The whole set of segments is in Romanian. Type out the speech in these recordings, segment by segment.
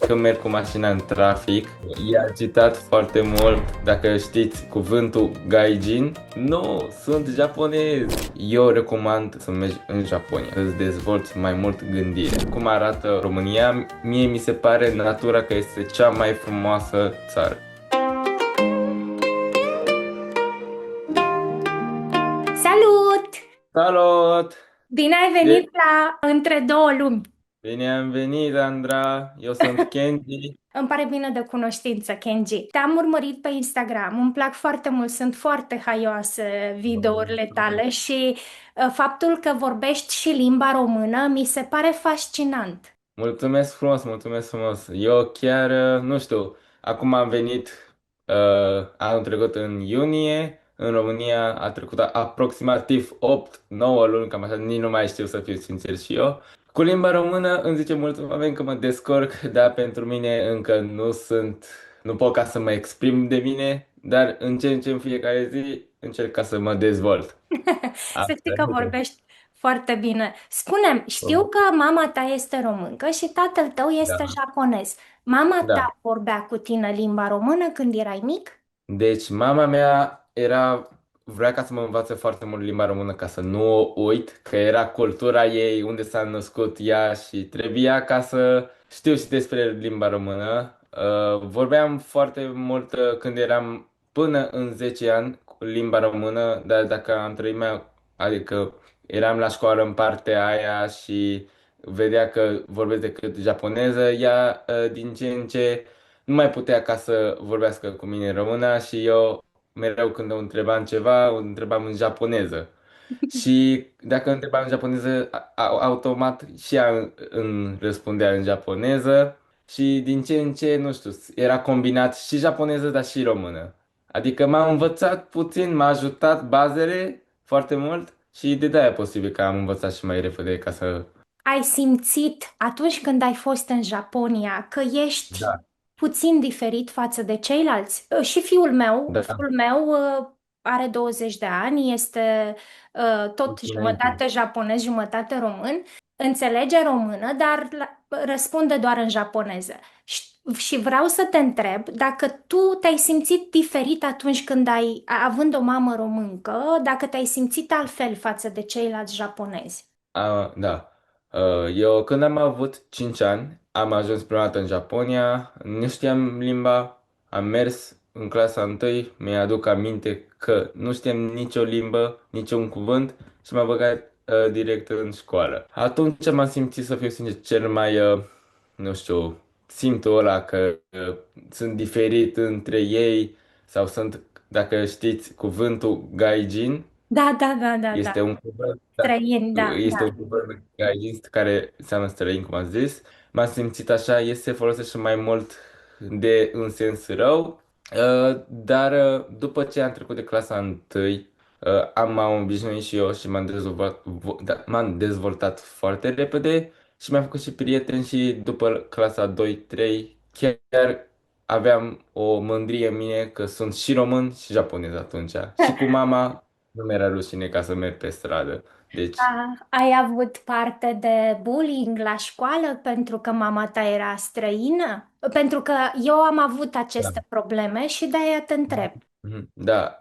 când merg cu mașina în trafic. E agitat foarte mult. Dacă știți cuvântul gaijin, nu, sunt japonez. Eu recomand să mergi în Japonia, să-ți dezvolți mai mult gândire. Cum arată România, mie mi se pare natura că este cea mai frumoasă țară. Salut! Salut! Bine ai venit la Între două lumi. Bine am venit, Andra! Eu sunt Kenji. Îmi pare bine de cunoștință, Kenji. Te-am urmărit pe Instagram, îmi plac foarte mult, sunt foarte haioase videourile tale și faptul că vorbești și limba română mi se pare fascinant. Mulțumesc frumos, mulțumesc frumos. Eu chiar, nu știu, acum am venit anul trecut în iunie, în România a trecut aproximativ 8-9 luni, cam așa, nici nu mai știu să fiu sincer și eu. Cu limba română îmi zice mulți oameni că mă descurc, dar pentru mine încă nu pot ca să mă exprim de mine, dar în fiecare zi încerc ca să mă dezvolt. Să Asta știi că e. vorbești foarte bine. Spune-mi, știu că mama ta este româncă și tatăl tău este Da, japonez. Mama da. ta vorbea cu tine limba română când erai mic? Deci mama mea vrea ca să mă învațe foarte mult limba română ca să nu o uit, că era cultura ei, unde s-a născut ea și trebuia ca să știu și despre limba română. Vorbeam foarte mult când eram până în 10 ani cu limba română, dar dacă am trăit adică eram la școală în partea aia și vedea că vorbesc decât japoneză, ea din ce în ce nu mai putea ca să vorbească cu mine în română și eu mereu când o întrebam ceva, o întrebam în japoneză. Și dacă o întrebam în japoneză, automat și ea îmi răspundea în japoneză și din ce în ce, nu știu, era combinat și japoneză, dar și română. Adică m-a învățat puțin, m-a ajutat bazele foarte mult și de aia e posibil că am învățat și mai repede ca să... Ai simțit atunci când ai fost în Japonia că ești Da, puțin diferit față de ceilalți? Și da, fiul meu are 20 de ani, este tot înainte. jumătate japonez, jumătate român, înțelege română, dar răspunde doar în japoneză. Și vreau să te întreb dacă tu te-ai simțit diferit atunci când având o mamă româncă, dacă te-ai simțit altfel față de ceilalți japonezi. Da. Eu când am avut 5 ani, am ajuns prima dată în Japonia, nu știam limba, am mers în clasa 1, mi-aduc aminte că nu știam nicio limbă, niciun cuvânt și m-a băgat direct în școală. Atunci m-am simțit, să fiu sincer, cel mai, nu știu, simțul ăla că sunt diferit între ei sau sunt, dacă știți cuvântul gaijin, Da, da, da, da, da. este un cuvânt, da, Străini, da, este un da. cuvânt gaist care înseamnă străin, cum am zis. M-am simțit așa, se folosește mai mult de în sens rău, dar după ce am trecut de clasa 1, m-am obișnuit și eu și m-am dezvoltat foarte repede și mi-am făcut și prieteni și după clasa 2-3 chiar aveam o mândrie în mine că sunt și român și japonez atunci. Și cu mama nu mi-era rușine ca să merg pe stradă. Deci, Ai avut parte de bullying la școală pentru că mama ta era străină? Pentru că eu am avut da. aceste probleme și de-aia te întreb. Da,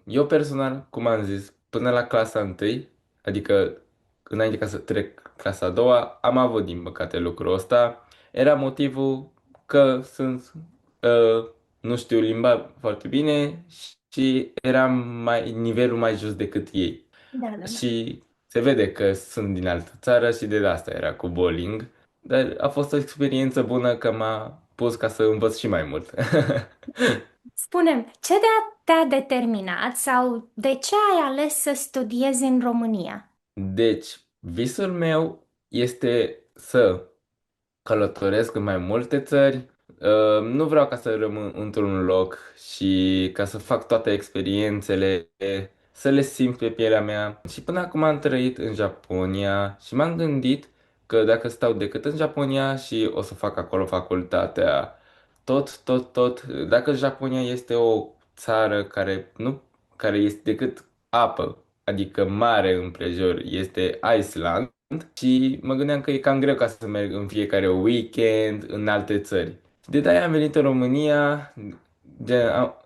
eu personal, cum am zis, până la clasa 1, adică înainte ca să trec clasa 2, am avut din păcate lucrul ăsta. Era motivul că uh, nu știu limba foarte bine și eram nivelul mai jos decât ei. Da, da, da. Și se vede că sunt din altă țară și de asta era cu bowling. Dar a fost o experiență bună că m-a pus ca să învăț și mai mult. Spune-mi, te-a determinat sau de ce ai ales să studiezi în România? Deci, visul meu este să călătoresc în mai multe țări. Nu vreau ca să rămân într-un loc și ca să fac toate experiențele, să le simt pe pielea mea. Și până acum am trăit în Japonia și m-am gândit că dacă stau decât în Japonia și o să fac acolo facultatea, dacă Japonia este o țară care este decât apă, adică mare împrejur, este Iceland, și mă gândeam că e cam greu ca să merg în fiecare weekend în alte țări. De am venit în România,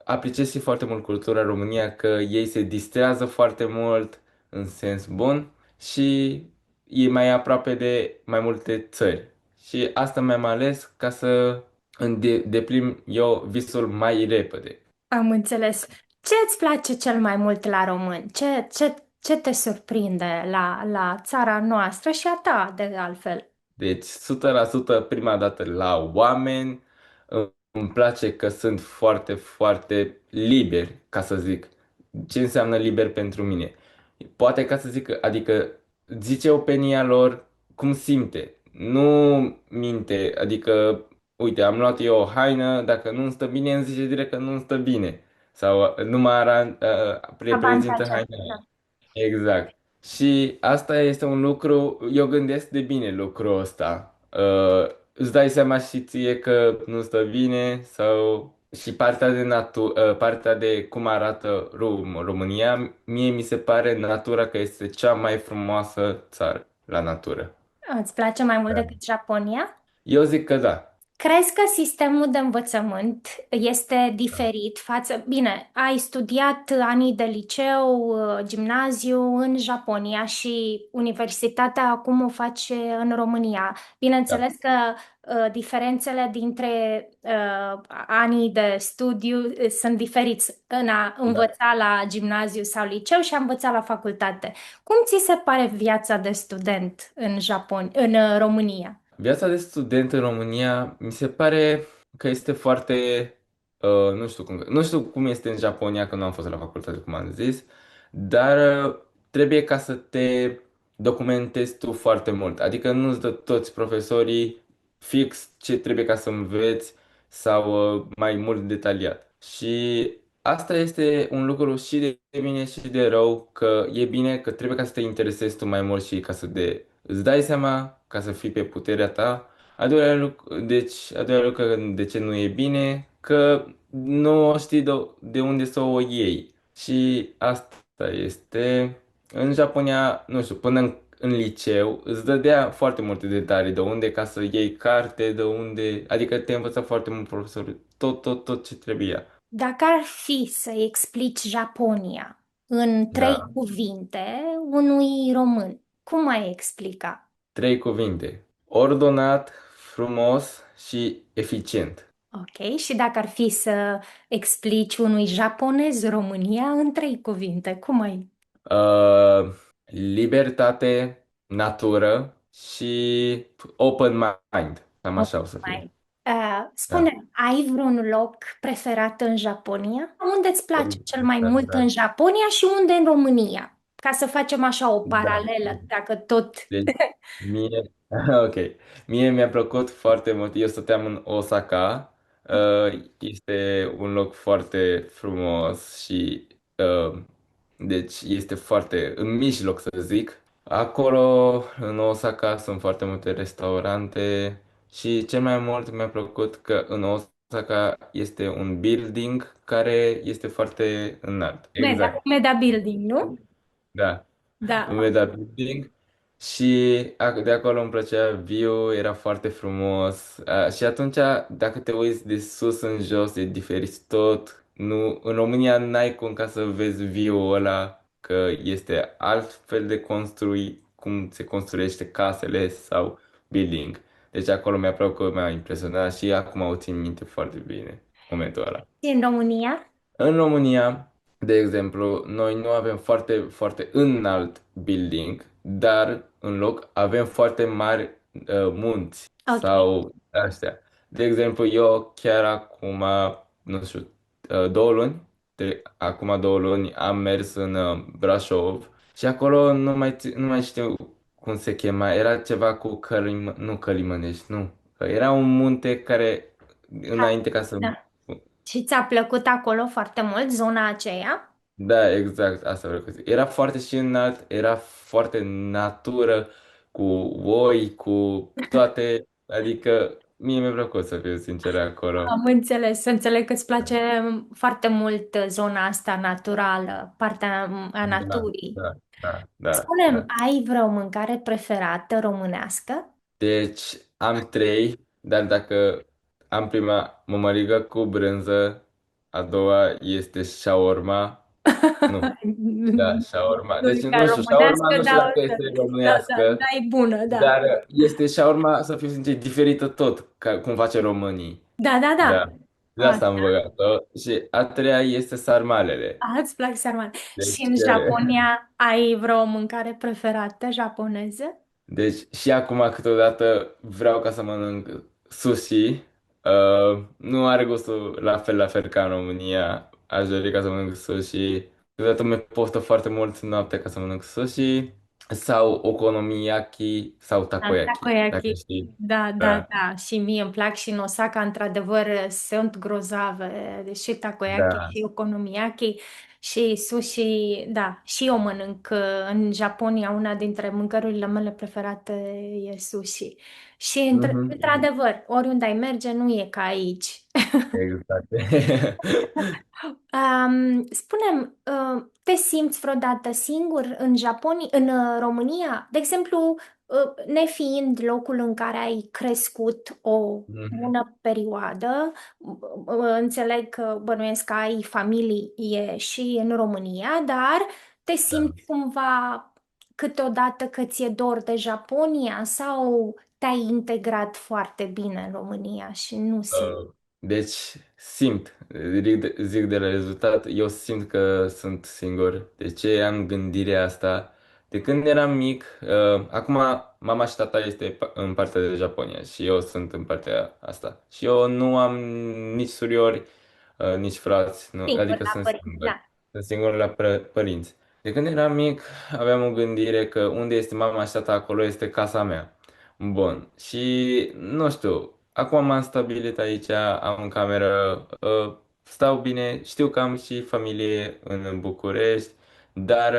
apreciez și foarte mult cultura România, că ei se distrează foarte mult în sens bun și e mai aproape de mai multe țări. Și asta mi-am ales ca să îmi deplim eu visul mai repede. Am înțeles. Ce îți place cel mai mult la români? Ce te surprinde la țara noastră și a ta, de altfel? Deci, 100% prima dată la oameni, îmi place că sunt foarte, foarte liberi, ca să zic. Ce înseamnă liber pentru mine? Poate ca să zic, adică zice opinia lor cum simte, nu minte, adică, uite, am luat eu o haină, dacă nu îmi stă bine, îmi zice direct că nu îmi stă bine. Sau nu mă reprezintă Avantaja. haina. Da. Exact. Și asta este un lucru, eu gândesc de bine lucrul ăsta. Îți dai seama și ție că nu stă bine sau și partea de partea de cum arată România, mie mi se pare natura că este cea mai frumoasă țară la natură. Îți place mai mult Da. decât Japonia? Eu zic că da. Crezi că sistemul de învățământ este diferit față... Bine, ai studiat anii de liceu, gimnaziu în Japonia și universitatea acum o faci în România. Da. Bineînțeles că diferențele dintre anii de studiu sunt diferiți în a Da. învăța la gimnaziu sau liceu și a învăța la facultate. Cum ți se pare viața de student în în România? Viața de student în România mi se pare că este foarte, nu știu cum este în Japonia, că nu am fost la facultate, cum am zis, dar trebuie ca să te documentezi tu foarte mult. Adică nu-ți dă toți profesorii fix ce trebuie ca să înveți sau mai mult detaliat. Și asta este un lucru și de bine și de rău, că e bine că trebuie ca să te interesezi tu mai mult și ca să îți dai seama ca să fii pe puterea ta. A doilea lucru de ce nu e bine, că nu o știi de unde să o iei. Și asta este, în Japonia, nu știu, până în liceu îți dădea foarte multe detalii de unde ca să iei carte, de unde, adică te învăța foarte mult profesorul, tot ce trebuia. Dacă ar fi să explici Japonia în trei Da. cuvinte unui român, cum ai explica? Trei cuvinte. Ordonat, frumos și eficient. Ok, și dacă ar fi să explici unui japonez România în trei cuvinte, cum ai? Uh, Libertate, natură și open mind. Cam Oh, așa o să fie. mai. Da. Spune, ai vreun loc preferat în Japonia? Unde îți place cel mai Da, mult în da. Japonia și unde în România? Ca să facem așa o Da. paralelă, dacă tot... Deci, mie, ok. Mie mi-a plăcut foarte mult. Eu stăteam în Osaka. Este un loc foarte frumos și deci este foarte în mijloc, să zic. Acolo, în Osaka, sunt foarte multe restaurante și cel mai mult mi-a plăcut că în Osaka este un building care este foarte înalt. Exact. Meda Building, nu? Da. Un Da. mega building și de acolo îmi plăcea view, era foarte frumos. Și atunci, dacă te uiți de sus în jos, e diferit tot. Nu, în România n-ai cum ca să vezi view-ul ăla, că este altfel de construit, cum se construiește casele sau building. Deci acolo mi-a plăcut, mi-a impresionat și acum o țin minte foarte bine momentul ăla. În România? În România, de exemplu, noi nu avem foarte, foarte înalt building, dar în loc avem foarte mari munți Ok. sau astea. De exemplu, eu chiar acum, nu știu, 2 luni, acum 2 luni am mers în Brașov și acolo nu mai știu cum se chema, era ceva cu nu Călimănești, nu. Era un munte care, înainte ca să... Da. Și ți-a plăcut acolo foarte mult, zona aceea? Da, exact, asta vreau să zic. Era foarte și înalt, era foarte natură, cu oi, cu toate, adică mie mi-a plăcut să fiu sincer acolo. Am înțeles, să înțeleg că îți place foarte mult zona asta naturală, partea a Da, naturii. da, da, da, Spune-mi, da. ai vreo mâncare preferată românească? Deci am trei, dar dacă am prima mămăligă cu brânză, a doua este shawarma. Nu, da, shawarma. Nu Deci zic ca nu știu, shawarma românească, nu știu dar, dacă este da, românească, e bună, da. dar este shawarma, să fiu sincer, diferită tot, ca cum face românii. Da, da, Da, da. de asta am băgat-o. Și a treia este sarmalele. Îți plac sarmale. Și Deci, în Japonia ai vreo mâncare preferată japoneză? deci și acum câteodată vreau ca să mănânc sushi. Nu are gustul la fel ca în România. Aș dori ca să mănânc sushi. Câteodată mi postă foarte mult noaptea ca să mănânc sushi. Sau okonomiyaki sau Da, takoyaki. Dacă takoyaki. știi. Da, da, Da, da. Și mie îmi plac și în Osaka, într-adevăr, sunt grozave. Deși takoyaki da. și okonomiyaki și sushi, da. Și eu mănânc în Japonia, una dintre mâncărurile mele preferate e sushi. Și Mhm, mhm. într-adevăr, oriunde ai merge, nu e ca aici. Exact. Spune-mi, te simți vreodată singur în Japonia, în România? De exemplu, nefiind locul în care ai crescut o Mhm. bună perioadă, înțeleg că bănuiesc că ai familie și în România, dar te Da. simți cumva câteodată că ți-e dor de Japonia sau te-ai integrat foarte bine în România și nu simți? Deci simt, zic de la rezultat, eu simt că sunt singur. De ce am gândirea asta? De când eram mic, acum mama și tata este în partea de Japonia și eu sunt în partea asta. Și eu nu am nici suriori, nici frați, nu, Singur adică la sunt părinți, singur. da. Sunt singur la părinți. De când eram mic, aveam o gândire că unde este mama și tata, acolo este casa mea. Bun. Și nu știu, acum m-am stabilit aici, am cameră, stau bine, știu că am și familie în București, dar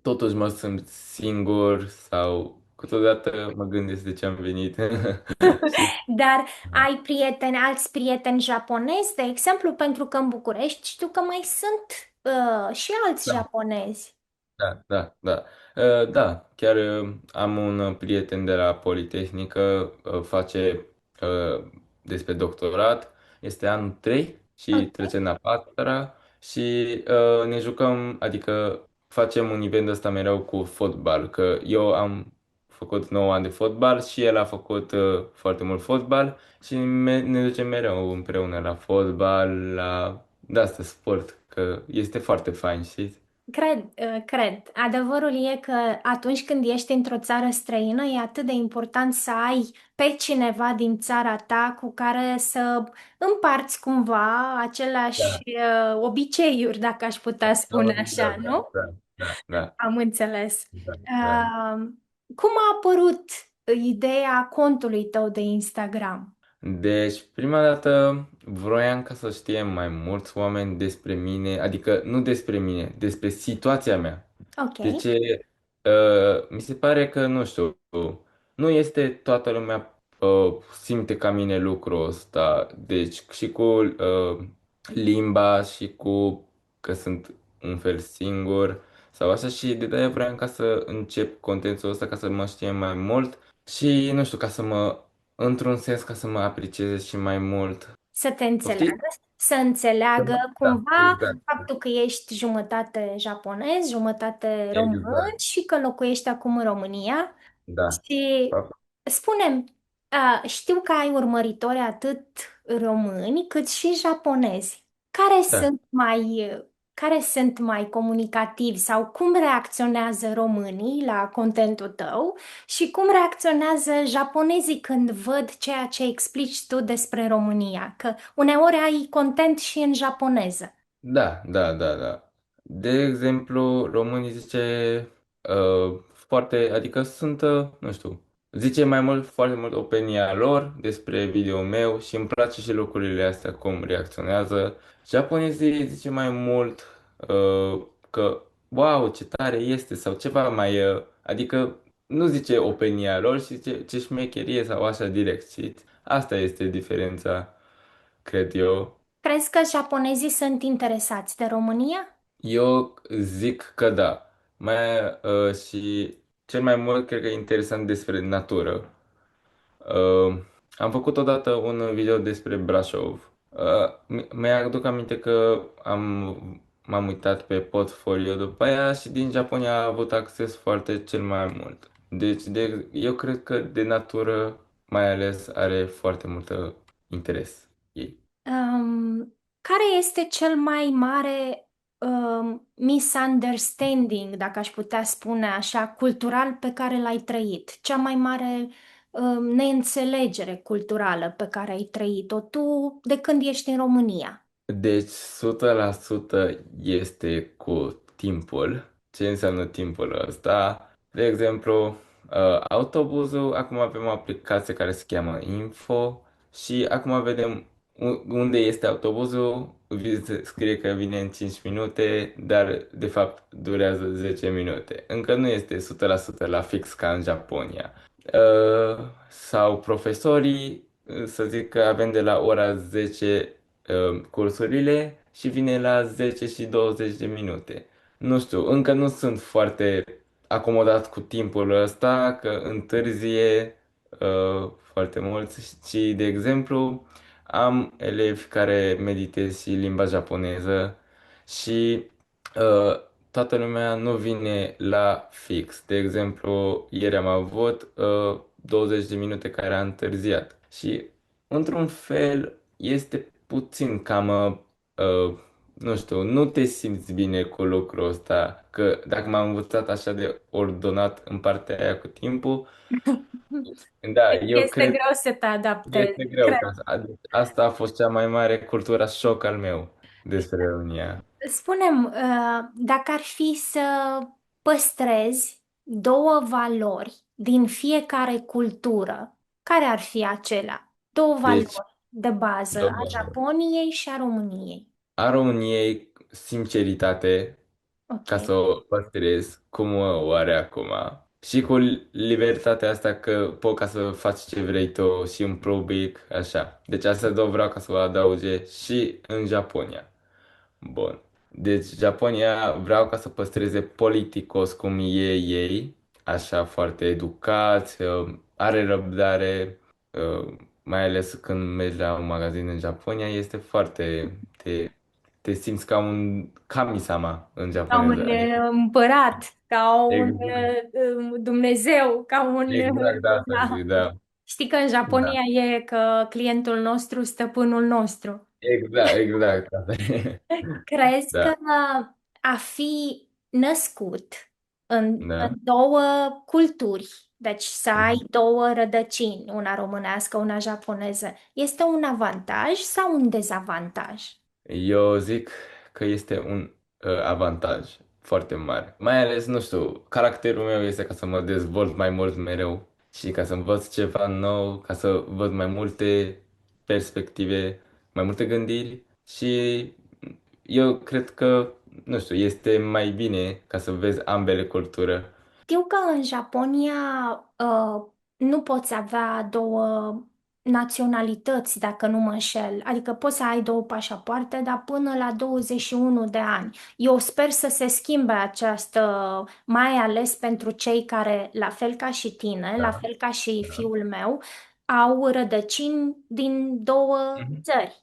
totuși mă simt singur sau câteodată mă gândesc de ce am venit. Și Dar ai prieteni, alți prieteni japonezi, de exemplu, pentru că în București știu că mai sunt și alți da, japonezi. da, da, da. Da, chiar am un prieten de la Politehnică, face despre doctorat, este anul 3 și Ok. trece în a 4 și ne jucăm, adică facem un event ăsta mereu cu fotbal, că eu am făcut 9 ani de fotbal și el a făcut foarte mult fotbal și ne ducem mereu împreună la fotbal, la de asta sport, că este foarte fain, știți? Cred. Adevărul e că atunci când ești într-o țară străină, e atât de important să ai pe cineva din țara ta cu care să împarți cumva aceleași Da. obiceiuri, dacă aș putea spune Da, așa, da, nu? da, da, da, Am înțeles. da, da. Uh, Cum a apărut ideea contului tău de Instagram? Deci, prima dată vroiam ca să știe mai mulți oameni despre mine, adică nu despre mine, despre situația mea. Ok. De ce? Mi se pare că, nu știu, nu este toată lumea simte ca mine lucrul ăsta. Deci, și cu limba și cu că sunt un fel singur sau așa și de aia vreau ca să încep contentul ăsta ca să mă știe mai mult și, nu știu, ca să mă într-un sens ca să mă aprecieze și mai mult. Să te Poftiți? înțeleagă, să înțeleagă Da, cumva exact. faptul că ești jumătate japonez, jumătate român Exact. și că locuiești acum în România. Da. Și spune-mi, știu că ai urmăritori atât români cât și japonezi. Care Da. sunt care sunt mai comunicativi sau cum reacționează românii la contentul tău și cum reacționează japonezii când văd ceea ce explici tu despre România? Că uneori ai content și în japoneză. Da, da, da, da. De exemplu, românii zice foarte, adică sunt, nu știu, zice mai mult, foarte mult opinia lor despre video meu și îmi place și lucrurile astea, cum reacționează. Japonezii zice mai mult că, wow, ce tare este sau ceva mai, adică nu zice opinia lor și zice ce șmecherie sau așa direct, știți? Asta este diferența, cred eu. Crezi că japonezii sunt interesați de România? Eu zic că da. Și cel mai mult cred că e interesant despre natură. Uh, Am făcut odată un video despre Brașov. Mi-aduc aminte că m-am uitat pe portfolio după aia și din Japonia a avut acces foarte cel mai mult. Deci eu cred că de natură mai ales are foarte mult interes ei. Care este cel mai mare misunderstanding, dacă aș putea spune așa, cultural pe care l-ai trăit? Cea mai mare neînțelegere culturală pe care ai trăit-o tu de când ești în România? Deci, 100% este cu timpul. Ce înseamnă timpul ăsta? De exemplu, autobuzul, acum avem o aplicație care se cheamă Info și acum vedem unde este autobuzul, scrie că vine în 5 minute, dar de fapt durează 10 minute. Încă nu este 100% la fix ca în Japonia. Sau profesorii, să zic că avem de la ora 10 cursurile și vine la 10 și 20 de minute. Nu știu, încă nu sunt foarte acomodat cu timpul ăsta, că întârzie foarte mult și, de exemplu, am elevi care meditez și limba japoneză și uh, toată lumea nu vine la fix. De exemplu, ieri am avut 20 de minute care a întârziat și, într-un fel, este puțin cam, nu știu, nu te simți bine cu lucrul ăsta, că dacă m-am învățat așa de ordonat în partea aia cu timpul, da, eu Este cred greu să te că adaptezi, este greu. Asta a fost cea mai mare cultura șoc al meu despre România. Spunem, dacă ar fi să păstrezi două valori din fiecare cultură, care ar fi acelea? Două Deci, valori de bază a două. Japoniei și a României. A României sinceritate, Ok. ca să o păstrez cum o are acum. Și cu libertatea asta că poți ca să faci ce vrei tu și un probic, așa. Deci asta două vreau ca să o adauge și în Japonia. Bun. Deci Japonia vreau ca să păstreze politicos cum e ei, așa foarte educați, are răbdare, mai ales când mergi la un magazin în Japonia, este foarte, te simți ca un kami-sama în Ca un japoneză. Adică, împărat, ca un exact, Dumnezeu, ca un... exact asta Da. zic, da. Știi că în Da. Japonia e că clientul nostru, stăpânul nostru. Exact, exact. Asta e. Crezi că Da, a fi născut în da. două culturi, deci să ai Mhm. două rădăcini, una românească, una japoneză, este un avantaj sau un dezavantaj? Eu zic că este un avantaj foarte mare. Mai ales, nu știu, caracterul meu este ca să mă dezvolt mai mult mereu și ca să învăț ceva nou, ca să văd mai multe perspective, mai multe gândiri și eu cred că, nu știu, este mai bine ca să vezi ambele culturi. Știu că în Japonia uh, nu poți avea două naționalități, dacă nu mă înșel. Adică poți să ai două pașapoarte, dar până la 21 de ani. Eu sper să se schimbe această, mai ales pentru cei care, la fel ca și tine, la Da, fel ca și da. fiul meu, au rădăcini din două Mhm. țări.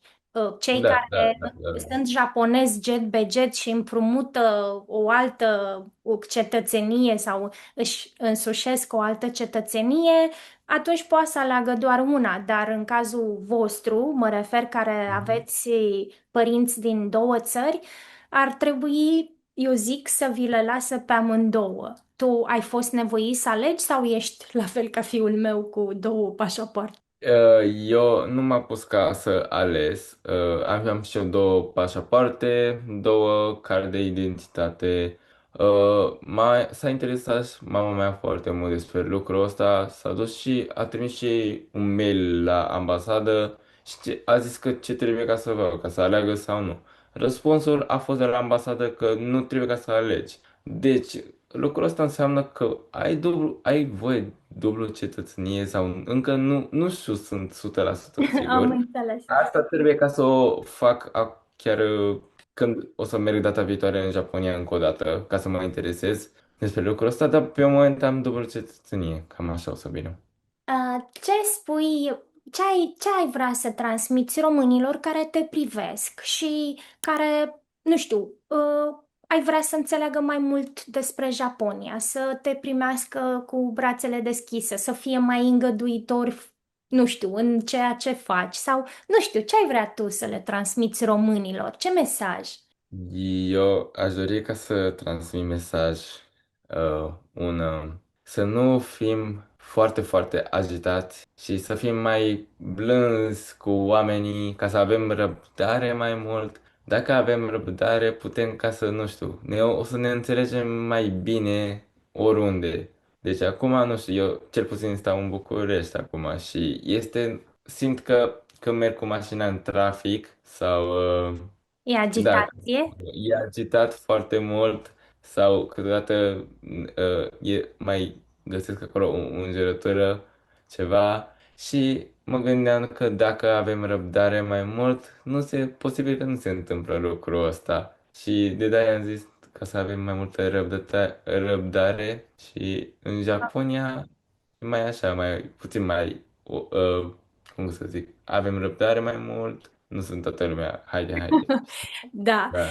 Cei Da, da, care da, da, da. sunt japonezi jet be jet și împrumută o altă cetățenie sau își însușesc o altă cetățenie, atunci poate să aleagă doar una, dar în cazul vostru, mă refer care Mhm. aveți părinți din două țări, ar trebui, eu zic, să vi le lasă pe amândouă. Tu ai fost nevoit să alegi sau ești la fel ca fiul meu cu două pașapoarte? Eu nu m-am pus ca să ales. Aveam și eu două pașapoarte, două card de identitate. S-a interesat și mama mea foarte mult despre lucrul ăsta. S-a dus și a trimis și ei un mail la ambasadă și a zis că ce trebuie ca să facă, ca să aleagă sau nu. Răspunsul a fost de la ambasadă că nu trebuie ca să alegi. Deci, lucrul ăsta înseamnă că ai voie dublu cetățenie sau încă nu știu, sunt 100% Am sigur. înțeles. Asta trebuie ca să o fac chiar când o să merg data viitoare în Japonia încă o dată, ca să mă interesez despre lucrul ăsta, dar pe moment am dublu cetățenie, cam așa o să vină. Ce spui, ce ai vrea să transmiți românilor care te privesc și care, nu știu, ai vrea să înțeleagă mai mult despre Japonia, să te primească cu brațele deschise, să fie mai îngăduitori, nu știu, în ceea ce faci sau, nu știu, ce ai vrea tu să le transmiți românilor? Ce mesaj? Eu aș dori ca să transmit mesaj să nu fim foarte, foarte agitați și să fim mai blânzi cu oamenii, ca să avem răbdare mai mult. Dacă avem răbdare, putem ca să, nu știu, o să ne înțelegem mai bine oriunde. Deci acum, nu știu, eu cel puțin stau în București acum și simt că când merg cu mașina în trafic sau E da, agitație? e agitat foarte mult sau câteodată mai găsesc acolo o înjurătură, ceva și mă gândeam că dacă avem răbdare mai mult, posibil că nu se întâmplă lucrul ăsta. Și de aia am zis ca să avem mai multă răbdare și în Japonia mai așa, mai puțin mai, cum să zic, avem răbdare mai mult, nu sunt toată lumea, haide, haide. Da. Da.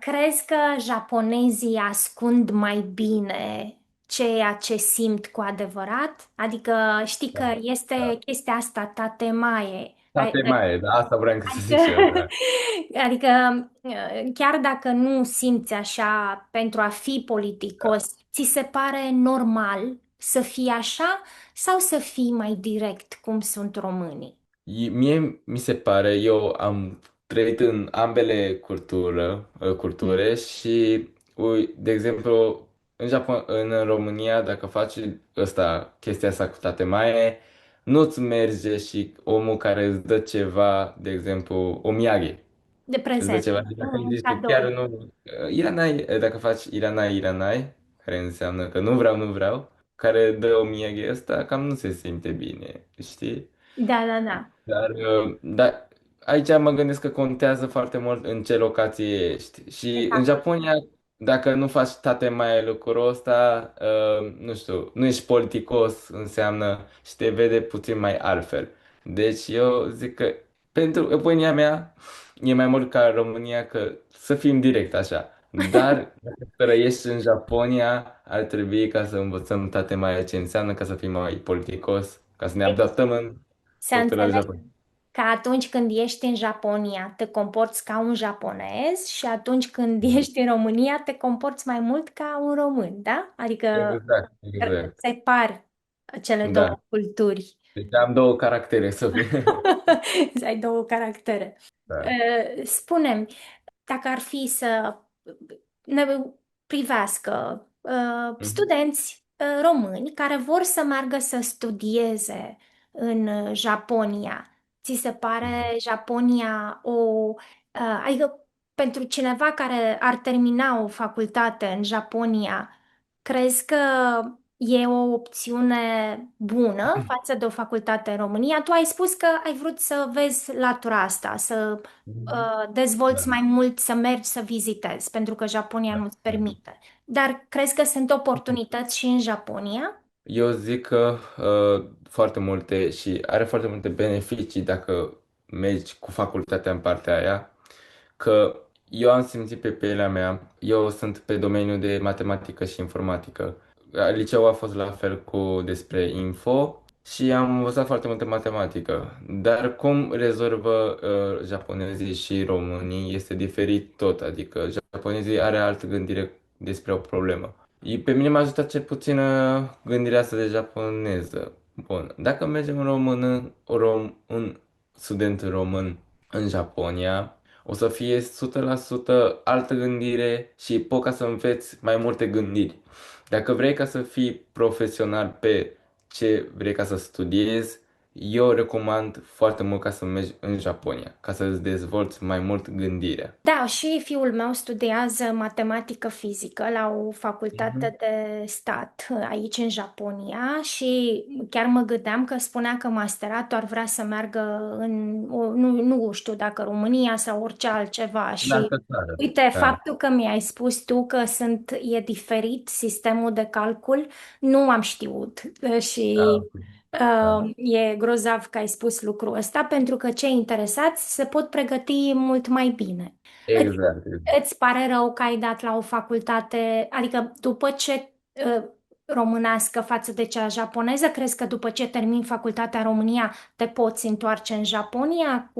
Crezi că japonezii ascund mai bine ceea ce simt cu adevărat? Adică știi Da, că este da. chestia asta, tatemae. Tate mai, da, asta vreau să Adică, zic și eu, da. adică chiar dacă nu simți așa pentru a fi Da. politicos, ți se pare normal să fii așa sau să fii mai direct cum sunt românii? Mie mi se pare, eu am trăit în ambele culture și, de exemplu, în România, dacă faci chestia asta cu tatemaie, nu-ți merge și omul care îți dă ceva, de exemplu, o miyagi. De Îți dă prezent. ceva. Deci dacă îi Un zici că chiar cadou. nu... Iranai, dacă faci Iranai, care înseamnă că nu vreau, care dă o mie ăsta, cam nu se simte bine, știi? Da, da, da. Dar aici mă gândesc că contează foarte mult în ce locație ești. Și în Exact. Japonia, dacă nu faci tate mai lucrul ăsta, nu știu, nu ești politicos, înseamnă și te vede puțin mai altfel. Deci eu zic că pentru opinia mea e mai mult ca România că să fim direct așa. Dar dacă trăiești în Japonia, ar trebui ca să învățăm tate mai ce înseamnă ca să fim mai politicos, ca să ne Deci, adaptăm în să cultura înțeleg Japonia. că atunci când ești în Japonia te comporți ca un japonez și atunci când ești în România te comporți mai mult ca un român, da? Adică Exact, exact. separi cele Da. două culturi. Deci am două caractere să fie. Să ai două caractere. Da. Spune-mi, dacă ar fi să ne privească Mhm. studenți români care vor să meargă să studieze în Japonia, ți se pare Japonia adică pentru cineva care ar termina o facultate în Japonia, crezi că e o opțiune bună față de o facultate în România? Tu ai spus că ai vrut să vezi latura asta, să Mhm. dezvolți Da. mai mult, să mergi să vizitezi, pentru că Japonia Da. nu-ți permite. Dar crezi că sunt oportunități și în Japonia? Eu zic că foarte multe și are foarte multe beneficii dacă mergi cu facultatea în partea aia, că eu am simțit pe pielea mea, eu sunt pe domeniul de matematică și informatică. Liceul a fost la fel cu despre info și am învățat foarte multă matematică. Dar cum rezolvă japonezii și românii este diferit tot, adică japonezii are altă gândire despre o problemă. Pe mine m-a ajutat cel puțin gândirea asta de japoneză. Bun, dacă mergem în român, un student român în Japonia, o să fie 100% altă gândire și poți ca să înveți mai multe gândiri. Dacă vrei ca să fii profesional pe ce vrei ca să studiezi, eu recomand foarte mult ca să mergi în Japonia, ca să îți dezvolți mai mult gândirea. Da, și fiul meu studiază matematică fizică la o Mhm. facultate de stat aici în Japonia și chiar mă gândeam că spunea că masteratul ar vrea să meargă nu știu dacă România sau orice altceva În și altă țară. uite, Da. faptul că mi-ai spus tu că e diferit sistemul de calcul, nu am știut Da. și Da. e grozav că ai spus lucrul ăsta pentru că cei interesați se pot pregăti mult mai bine. Îți, Exact. îți pare rău că ai dat la o facultate, adică după ce românească față de cea japoneză, crezi că după ce termin facultatea în România te poți întoarce în Japonia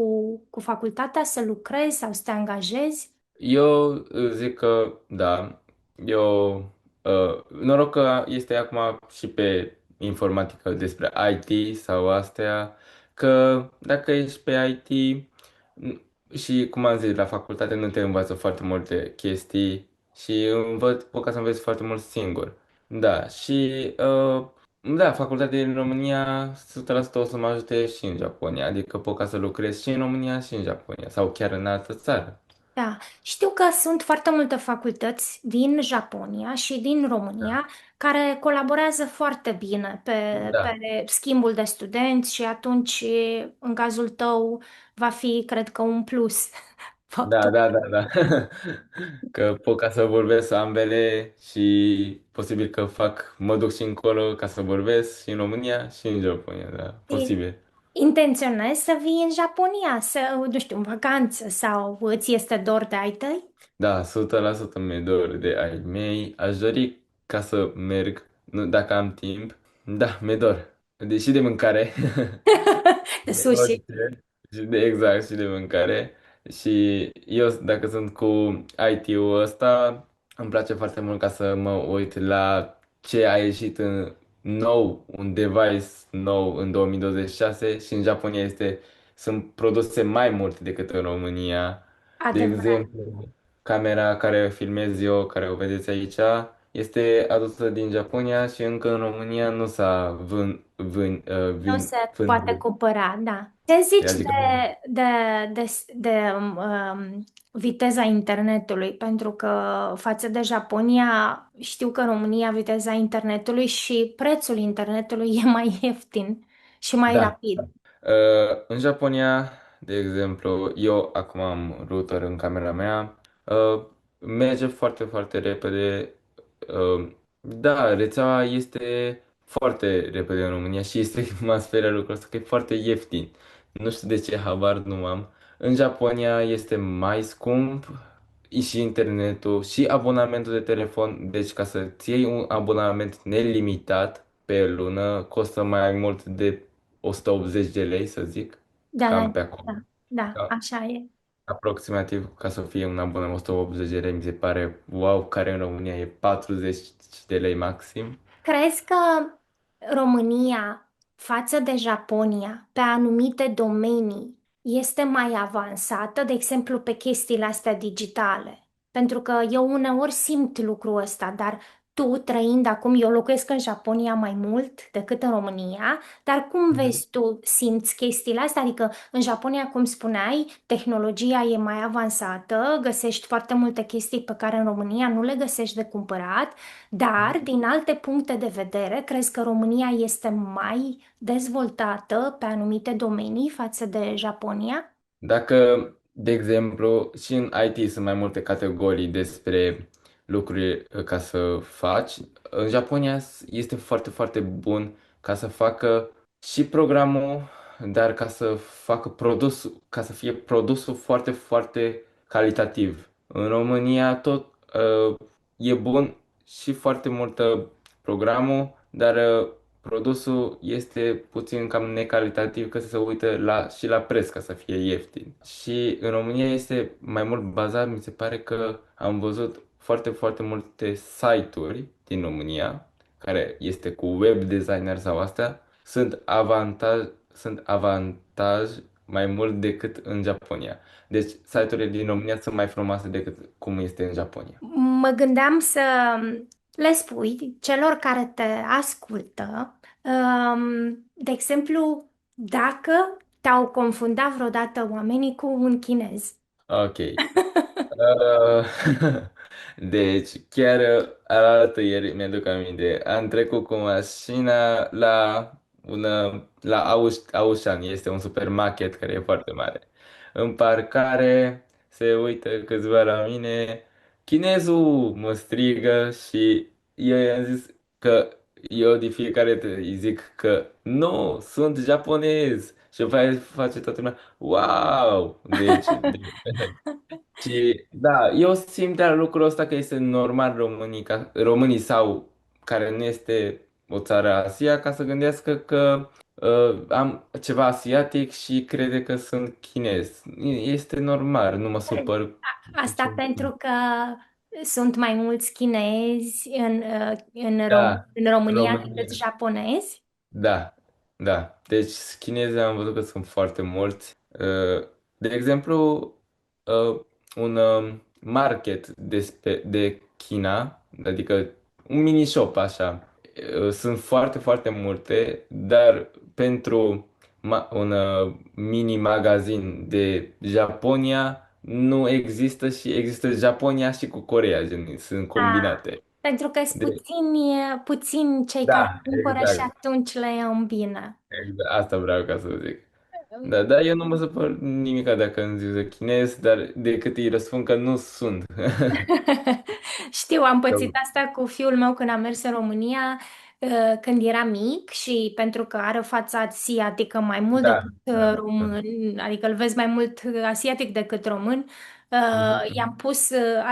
cu facultatea să lucrezi sau să te angajezi? Eu zic că da, eu noroc că este acum și pe informatică despre IT sau astea, că dacă ești pe IT și cum am zis, la facultate nu te învață foarte multe chestii și poți ca să înveți foarte mult singur. Da, și da, facultatea din România 100% o să mă ajute și în Japonia, adică pot ca să lucrez și în România și în Japonia sau chiar în altă țară. Da, știu că sunt foarte multe facultăți din Japonia și din România care colaborează foarte bine Da. pe schimbul de studenți și atunci, în cazul tău, va fi, cred că, un plus Da, faptul. da, da, da. Că pot ca să vorbesc ambele și posibil că mă duc și încolo ca să vorbesc și în România și în Japonia, da, posibil. Intenționezi să vii în Japonia, nu știu, în vacanță sau îți este dor de ai tăi? Da, 100% mi-e dor de ai mei. Aș dori ca să merg, nu, dacă am timp. Da, mi-e dor. Deși de mâncare. De De sushi. orice. Exact, și de mâncare. Și eu, dacă sunt cu IT-ul ăsta, îmi place foarte mult ca să mă uit la ce a ieșit în nou, un device nou în 2026 și în Japonia sunt produse mai mult decât în România. De Adevărat. exemplu, camera care filmez eu, care o vedeți aici, este adusă din Japonia și încă în România nu s-a Nu se poate vândut. cumpăra, da. Ce zici Adică de, viteza internetului? Pentru că față de Japonia, știu că în România viteza internetului și prețul internetului e mai ieftin și mai da. rapid. În Japonia, de exemplu, eu acum am router în camera mea, merge foarte, foarte repede. Da, rețeaua este foarte repede în România și este mă sperie lucrul ăsta că e foarte ieftin. Nu știu de ce, habar nu am. În Japonia este mai scump și internetul și abonamentul de telefon. Deci ca să-ți iei un abonament nelimitat pe lună costă mai mult de 180 de lei, să zic, Da, da, cam pe acolo. da, da, Da. așa e. Aproximativ, ca să fie un abonament 180 de lei, mi se pare wow, care în România e 40 de lei maxim. Crezi că România, față de Japonia, pe anumite domenii, este mai avansată, de exemplu, pe chestiile astea digitale? Pentru că eu uneori simt lucrul ăsta, dar tu, trăind acum, eu locuiesc în Japonia mai mult decât în România, dar cum Mhm. vezi tu, simți chestiile astea? Adică în Japonia, cum spuneai, tehnologia e mai avansată, găsești foarte multe chestii pe care în România nu le găsești de cumpărat. Dar, din alte puncte de vedere, crezi că România este mai dezvoltată pe anumite domenii față de Japonia? Dacă, de exemplu, și în IT sunt mai multe categorii despre lucruri ca să faci, în Japonia este foarte, foarte bun ca să facă și programul, dar ca să facă ca să fie produsul foarte, foarte calitativ. În România tot e bun și foarte multă programul, dar produsul este puțin cam necalitativ că se uită și la preț ca să fie ieftin. Și în România este mai mult bazat, mi se pare că am văzut foarte, foarte multe site-uri din România, care este cu web designer sau astea, sunt avantaj mai mult decât în Japonia. Deci site-urile din România sunt mai frumoase decât cum este în Japonia. Mă gândeam să le spui celor care te ascultă, de exemplu, Dacă te-au confundat vreodată oamenii cu un chinez. Ok. Uh, Deci, chiar alaltă ieri mi-aduc aminte. Am trecut cu mașina la Auchan. Este un supermarket care e foarte mare. În parcare se uită câțiva la mine. Chinezul mă strigă și eu i-am zis că eu de fiecare dată îi zic că nu, sunt japonez. Și după aia face toată lumea, wow! Și da, eu simt de lucrul ăsta că este normal românii sau care nu este o țară Asia ca să gândească că am ceva asiatic și crede că sunt chinez. Este normal, nu mă supăr Asta niciun pentru pic. că sunt mai mulți chinezi Da, în România decât România. japonezi? Da, da. Deci chinezii am văzut că sunt foarte mulți. De exemplu, un market de China, adică un mini shop așa, sunt foarte, foarte multe, dar pentru un mini magazin de Japonia nu există și există Japonia și cu Coreea, gen, sunt Da, combinate. pentru că sunt De, puțini cei care da, cumpără și exact. atunci le îmbină. Exact, asta vreau ca să zic. Da, dar eu nu mă supăr nimica dacă îmi zice chinez, dar decât îi răspund că nu sunt. Știu, am pățit asta cu fiul meu când am mers în România, când era mic și pentru că are fața asiatică mai mult Da, decât da, da. român, adică îl vezi mai mult asiatic decât român, Mhm, i-am mhm. pus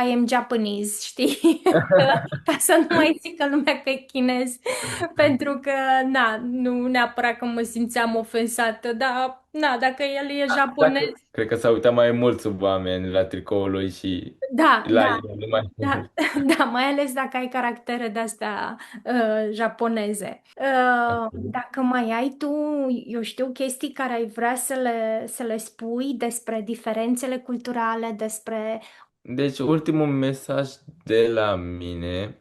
I am Japanese, știi? Ca să nu mai zică lumea că e chinez, pentru că, na, nu neapărat că mă simțeam ofensată, dar, na, dacă el e japonez, Dacă, cred că s-au uitat mai mulți oameni la tricoul lui și da, la da. el, nu mai Da, da, mai ales dacă ai caractere de-astea japoneze. Dacă mai ai tu, eu știu, chestii care ai vrea să le spui despre diferențele culturale, despre... Deci, ultimul mesaj de la mine,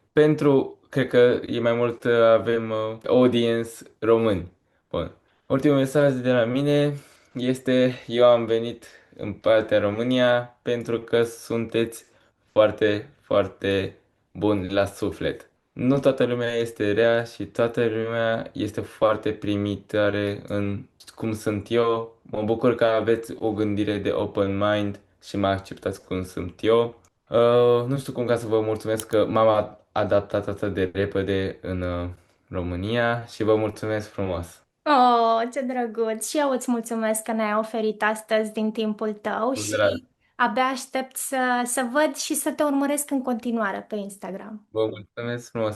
cred că e mai mult, avem audience români. Bun. Ultimul mesaj de la mine este, eu am venit în partea România pentru că sunteți foarte, foarte buni la suflet. Nu toată lumea este rea și toată lumea este foarte primitoare în cum sunt eu. Mă bucur că aveți o gândire de open mind și mă acceptați cum sunt eu. Nu știu cum ca să vă mulțumesc că m-am adaptat atât de repede în România și vă mulțumesc frumos. Oh, ce drăguț! Și eu îți mulțumesc că ne-ai oferit astăzi din timpul tău Cu drag. și abia aștept să văd și să te urmăresc în continuare pe Instagram. Vă mulțumesc frumos.